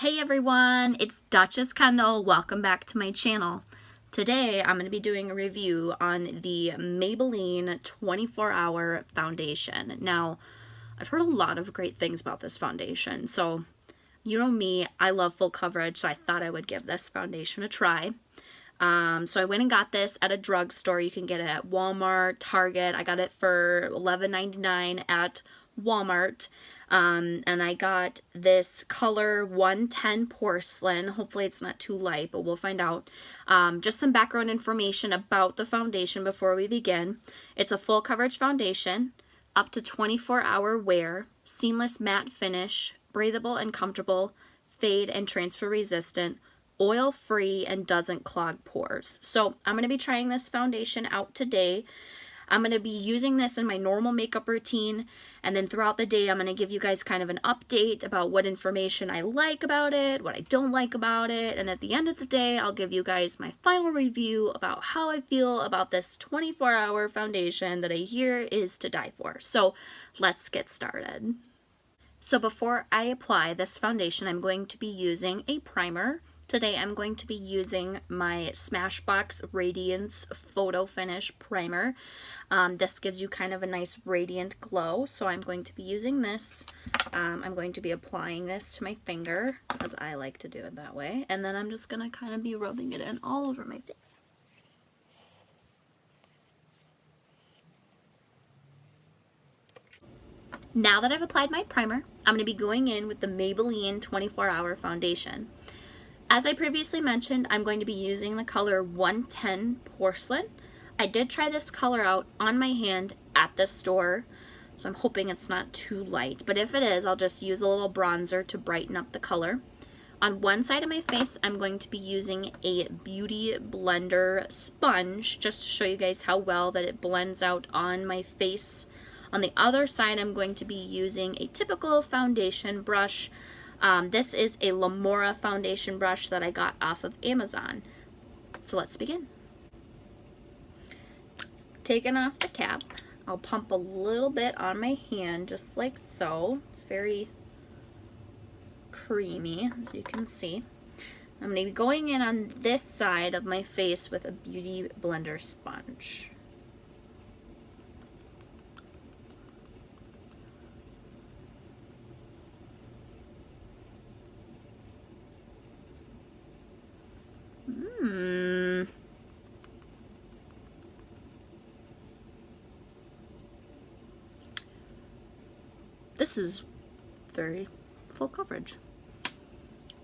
Hey everyone, it's Dutchess Kendall. Welcome back to my channel. Today I'm going to be doing a review on the Maybelline 24-Hour Foundation. Now, I've heard a lot of great things about this foundation, so you know me, I love full coverage, so I thought I would give this foundation a try. So I went and got this at a drugstore. You can get it at Walmart, Target. I got it for $11.99 at Walmart. And I got this color 110 porcelain. Hopefully it's not too light, but we'll find out. Just some background information about the foundation before we begin. It's a full coverage foundation, up to 24-hour wear, seamless matte finish, breathable and comfortable, fade and transfer resistant, oil-free, and doesn't clog pores. So I'm going to be trying this foundation out today. I'm going to be using this in my normal makeup routine, and then throughout the day I'm going to give you guys kind of an update about what information I like about it, what I don't like about it, and at the end of the day I'll give you guys my final review about how I feel about this 24-hour foundation that I hear is to die for. So let's get started. So before I apply this foundation, I'm going to be using a primer. Today I'm going to be using my Smashbox Radiance Photo Finish Primer. This gives you kind of a nice radiant glow, so I'm going to be using this. I'm going to be applying this to my finger, as I like to do it that way, and then I'm just going to kind of be rubbing it in all over my face. Now that I've applied my primer, I'm going to be going in with the Maybelline 24-Hour Foundation. As I previously mentioned, I'm going to be using the color 110 Porcelain. I did try this color out on my hand at the store, so I'm hoping it's not too light. But if it is, I'll just use a little bronzer to brighten up the color. On one side of my face, I'm going to be using a Beauty Blender sponge, just to show you guys how well that it blends out on my face. On the other side, I'm going to be using a typical foundation brush. This is a Lamora foundation brush that I got off of Amazon. So let's begin. Taking off the cap, I'll pump a little bit on my hand, just like so. It's very creamy, as you can see. I'm going to be going in on this side of my face with a Beauty Blender sponge. This is very full coverage.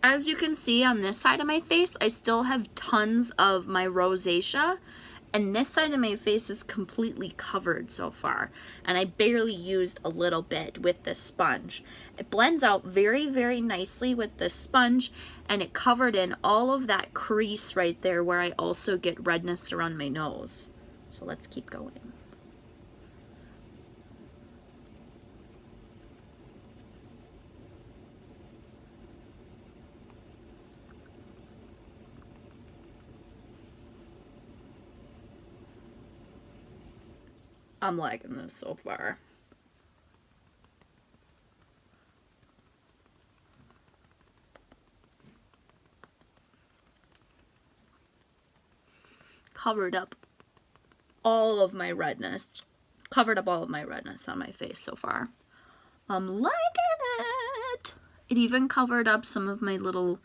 As you can see on this side of my face, I still have tons of my rosacea, and this side of my face is completely covered so far, and I barely used a little bit with this sponge. It blends out very, very nicely with this sponge, and it covered in all of that crease right there where I also get redness around my nose. So let's keep going. I'm liking this so far. Covered up all of my redness. Covered up all of my redness on my face so far. I'm liking it. It even covered up some of my little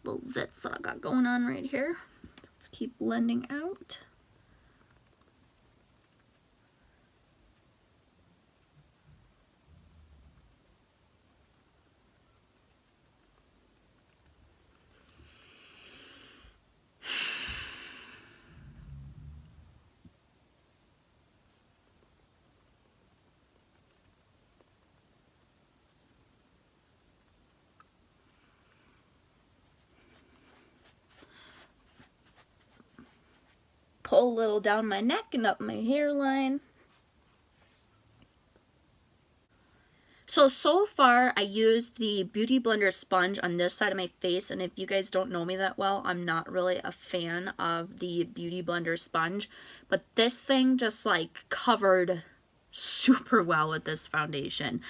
zits that I got going on right here. Let's keep blending out. Pull a little down my neck and up my hairline. So far I used the Beauty Blender sponge on this side of my face, and if you guys don't know me that well, I'm not really a fan of the Beauty Blender sponge, but this thing just like covered super well with this foundation.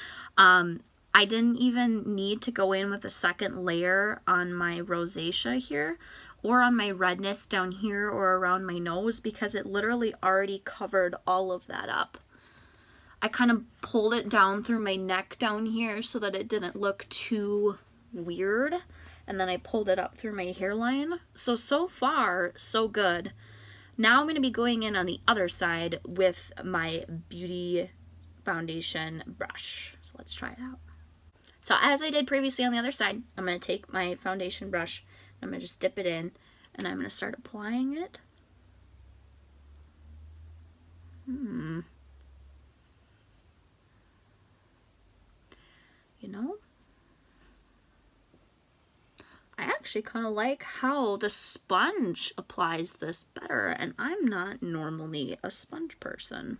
I didn't even need to go in with a second layer on my rosacea here or on my redness down here or around my nose because it literally already covered all of that up. I kind of pulled it down through my neck down here so that it didn't look too weird. And then I pulled it up through my hairline. So far, so good. Now I'm going to be going in on the other side with my beauty foundation brush. So let's try it out. So as I did previously on the other side, I'm going to take my foundation brush, I'm going to just dip it in, and I'm going to start applying it. You know, I actually kind of like how the sponge applies this better, and I'm not normally a sponge person.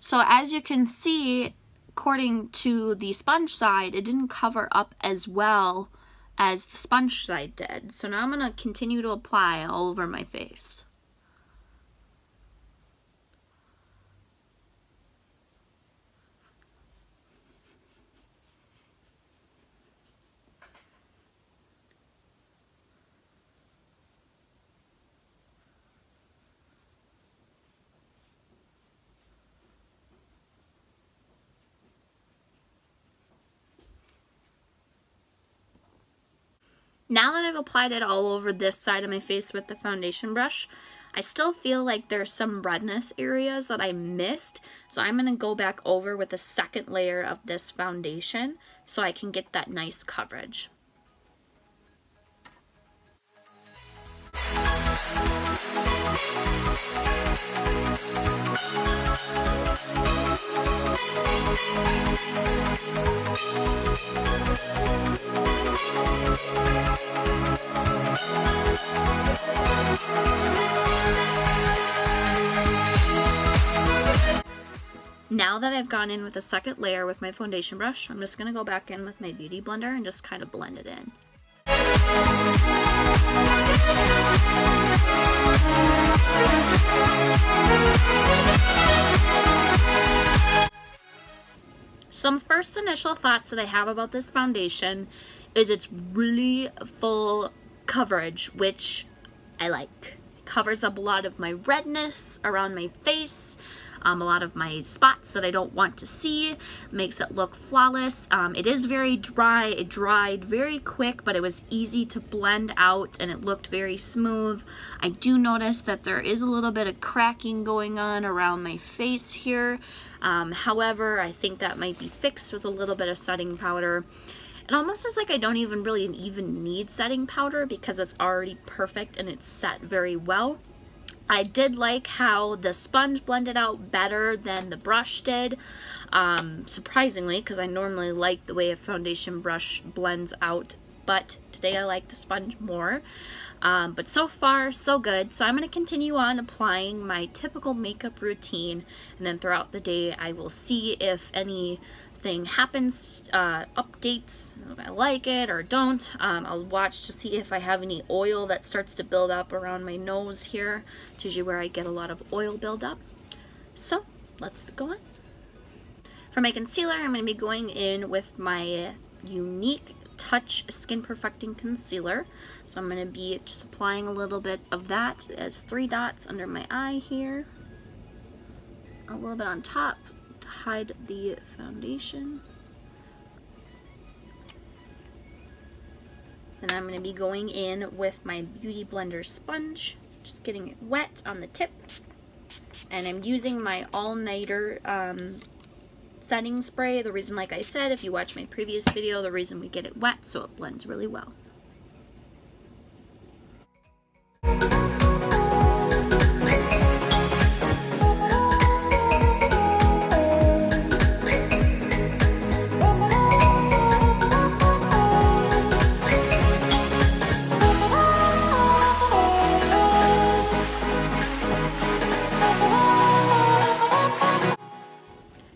So as you can see, according to the sponge side, it didn't cover up as well as the sponge side did. So now I'm going to continue to apply all over my face. Now that I've applied it all over this side of my face with the foundation brush, I still feel like there's some redness areas that I missed. So I'm going to go back over with a second layer of this foundation so I can get that nice coverage. Now that I've gone in with a second layer with my foundation brush, I'm just going to go back in with my beauty blender and just kind of blend it in. Some first initial thoughts that I have about this foundation is it's really full coverage, which I like. It covers up a lot of my redness around my face, a lot of my spots that I don't want to see, makes it look flawless. It is very dry. It dried very quick, but it was easy to blend out and it looked very smooth. I do notice that there is a little bit of cracking going on around my face here. However, I think that might be fixed with a little bit of setting powder. It almost is like I don't even really need setting powder because it's already perfect and it's set very well. I did like how the sponge blended out better than the brush did, surprisingly, because I normally like the way a foundation brush blends out, but today I like the sponge more. But so far, so good. So I'm going to continue on applying my typical makeup routine, and then throughout the day I will see if anything happens, updates, if I like it or don't. I'll watch to see if I have any oil that starts to build up around my nose here. It's usually where I get a lot of oil buildup. So let's go on. For my concealer, I'm going to be going in with my Unique Touch Skin Perfecting Concealer. So I'm going to be just applying a little bit of that as 3 dots under my eye here. A little bit on top to hide the foundation. And I'm going to be going in with my Beauty Blender sponge, just getting it wet on the tip. And I'm using my all-nighter setting spray. The reason, like I said, if you watch my previous video, the reason we get it wet so it blends really well.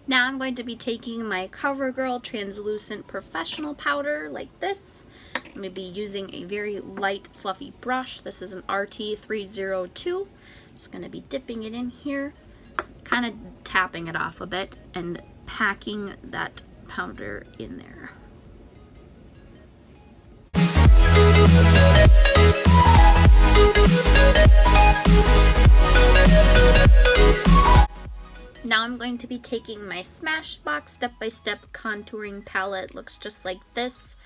Now I'm going to be taking my CoverGirl Translucent Professional Powder like this, I'm going to be using a very light, fluffy brush. This is an RT302. Just going to be dipping it in here, kind of tapping it off a bit, and packing that powder in there. Now I'm going to be taking my Smashbox step-by-step contouring palette. Looks just like this,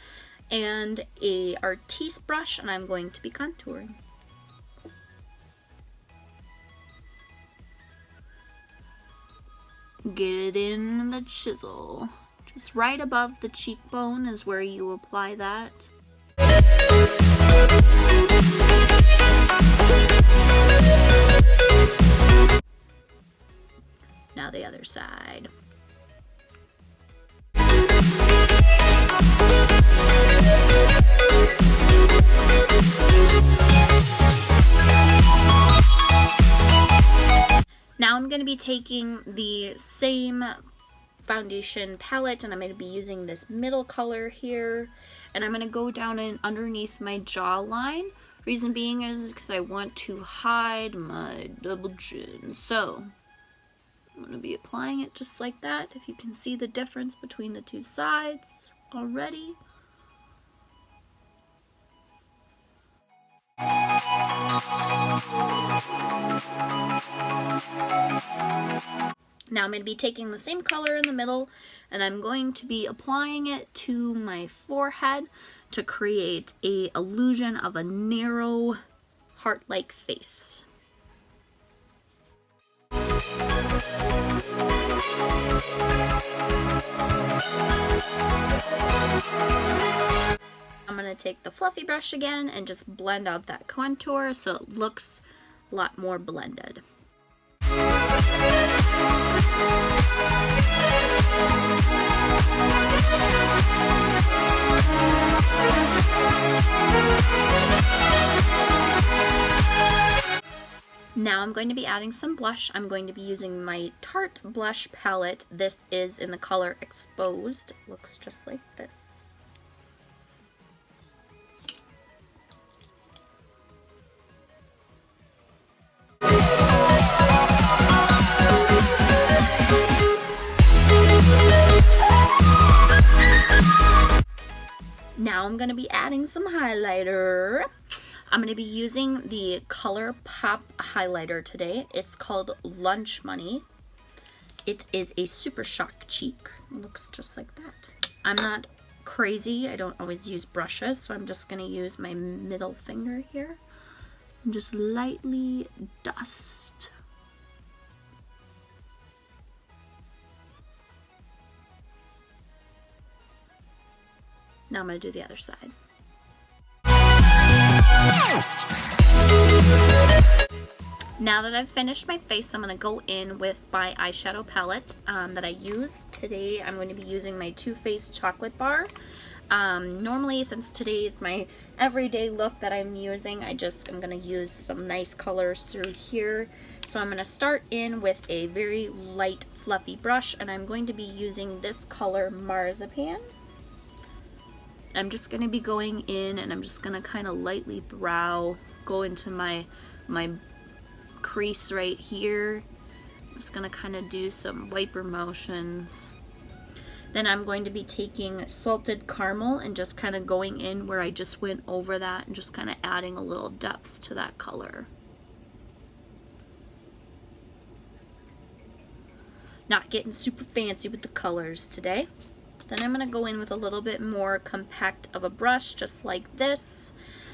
and a Artiste brush, and I'm going to be contouring. Get it in the chisel. Just right above the cheekbone is where you apply that. Now the other side. Now I'm going to be taking the same foundation palette, and I'm going to be using this middle color here, and I'm going to go down and underneath my jawline. Reason being is because I want to hide my double chin. So I'm going to be applying it just like that. If you can see the difference between the two sides already. Now I'm going to be taking the same color in the middle, and I'm going to be applying it to my forehead to create an illusion of a narrow, heart-like face. I'm going to take the fluffy brush again and just blend out that contour so it looks a lot more blended. Now I'm going to be adding some blush. I'm going to be using my Tarte blush palette. This is in the color Exposed. It looks just like this. Now I'm going to be adding some highlighter. I'm going to be using the ColourPop highlighter today. It's called Lunch Money. It is a Super Shock cheek. It looks just like that. I'm not crazy. I don't always use brushes, so I'm just going to use my middle finger here and just lightly dust. Now I'm going to do the other side. Now that I've finished my face, I'm going to go in with my eyeshadow palette that I use. Today I'm going to be using my Too Faced Chocolate Bar. Normally, since today is my everyday look that I'm using, I'm going to use some nice colors through here. So I'm going to start in with a very light fluffy brush, and I'm going to be using this color Marzipan. I'm just going to be going in, and I'm just going to kind of lightly go into my crease right here. I'm just going to kind of do some wiper motions. Then I'm going to be taking Salted Caramel and just kind of going in where I just went over that and just kind of adding a little depth to that color. Not getting super fancy with the colors today. Then I'm going to go in with a little bit more compact of a brush, just like this.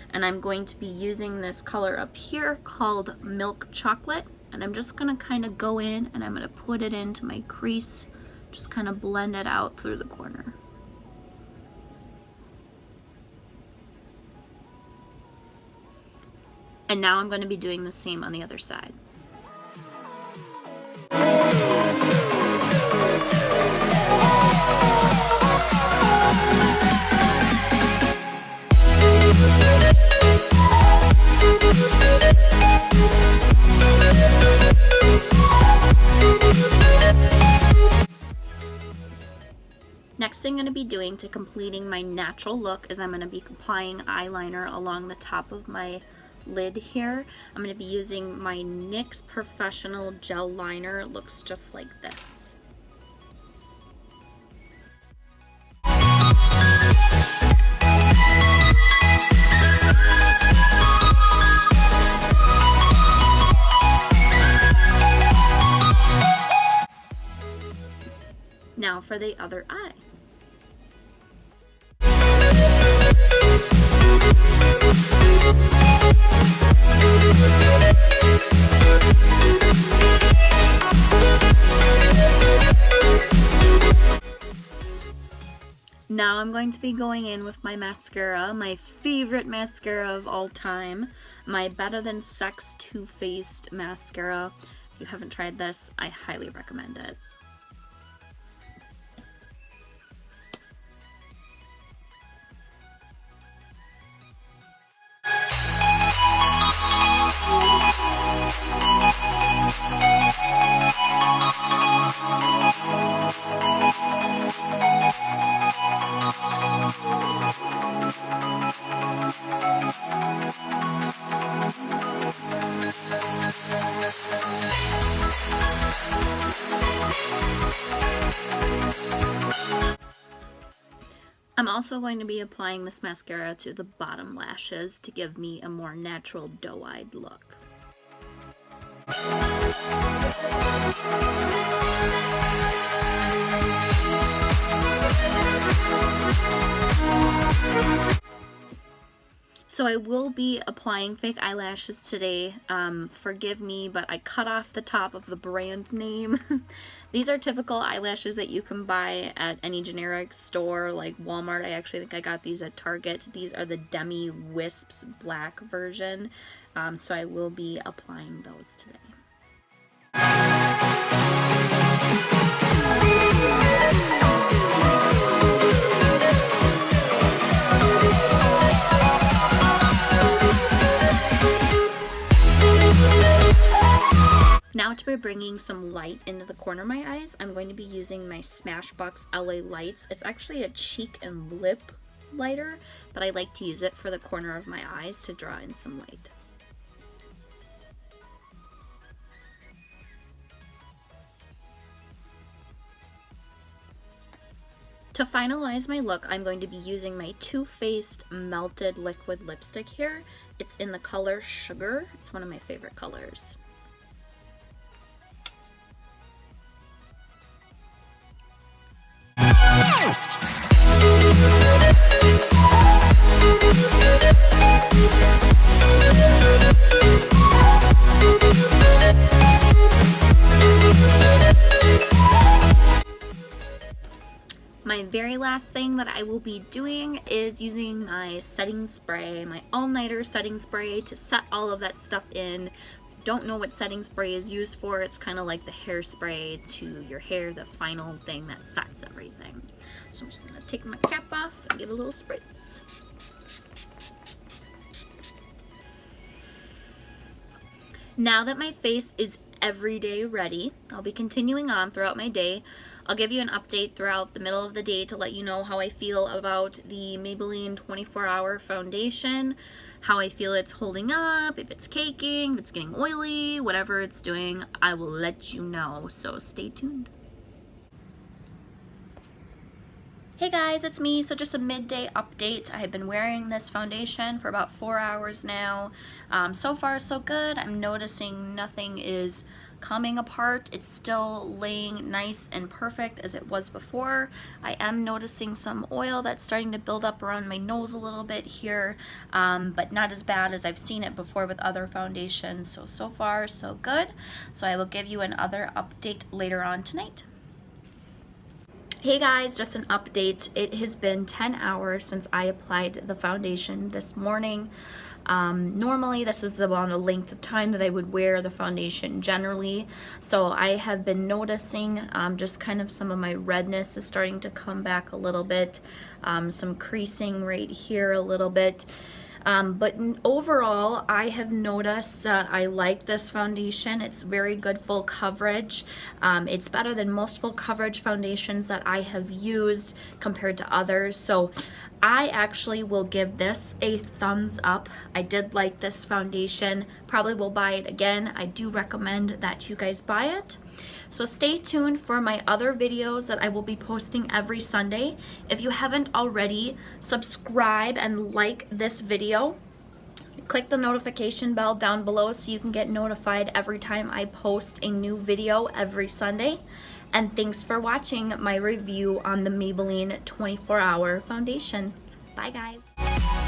And I'm going to be using this color up here called Milk Chocolate. And I'm just going to kind of go in and I'm going to put it into my crease. Just kind of blend it out through the corner. And now I'm going to be doing the same on the other side. Next next thing I'm going to be doing to completing my natural look is I'm going to be applying eyeliner along the top of my lid here. I'm going to be using my NYX Professional Gel Liner. It looks just like this. Now for the other eye. Now I'm going to be going in with my mascara, my favorite mascara of all time, my Better Than Sex Too Faced mascara. If you haven't tried this, I highly recommend it. I'm also going to be applying this mascara to the bottom lashes to give me a more natural doe-eyed look. So I will be applying fake eyelashes today. Forgive me, but I cut off the top of the brand name. These are typical eyelashes that you can buy at any generic store like Walmart. I actually think I got these at Target. These are the Demi Wisps black version. So I will be applying those today. Now to be bringing some light into the corner of my eyes, I'm going to be using my Smashbox LA Lights. It's actually a cheek and lip lighter, but I like to use it for the corner of my eyes to draw in some light. To finalize my look, I'm going to be using my Too Faced Melted Liquid Lipstick here. It's in the color Sugar. It's one of my favorite colors. My very last thing that I will be doing is using my setting spray, my all-nighter setting spray, to set all of that stuff in. Don't know what setting spray is used for. It's kind of like the hairspray to your hair, the final thing that sets everything. So I'm just going to take my cap off and give a little spritz. Now that my face is everyday ready, I'll be continuing on throughout my day. I'll give you an update throughout the middle of the day to let you know how I feel about the Maybelline 24-Hour Foundation, how I feel it's holding up, if it's caking, if it's getting oily, whatever it's doing, I will let you know, so stay tuned. Hey guys, it's me. So just a midday update. I have been wearing this foundation for about 4 hours now. So far so good. I'm noticing nothing is coming apart. It's still laying nice and perfect as it was before. I am noticing some oil that's starting to build up around my nose a little bit here, but not as bad as I've seen it before with other foundations. So far so good. So I will give you another update later on tonight. Hey guys, just an update. It has been 10 hours since I applied the foundation this morning. Normally this is the amount of length of time that I would wear the foundation generally. So I have been noticing just kind of some of my redness is starting to come back a little bit. Some creasing right here a little bit. But overall, I have noticed that I like this foundation. It's very good full coverage. It's better than most full coverage foundations that I have used compared to others. So I actually will give this a thumbs up. I did like this foundation. Probably will buy it again. I do recommend that you guys buy it. So stay tuned for my other videos that I will be posting every Sunday. If you haven't already, subscribe and like this video. Click the notification bell down below so you can get notified every time I post a new video every Sunday. And thanks for watching my review on the Maybelline 24-Hour Foundation. Bye guys.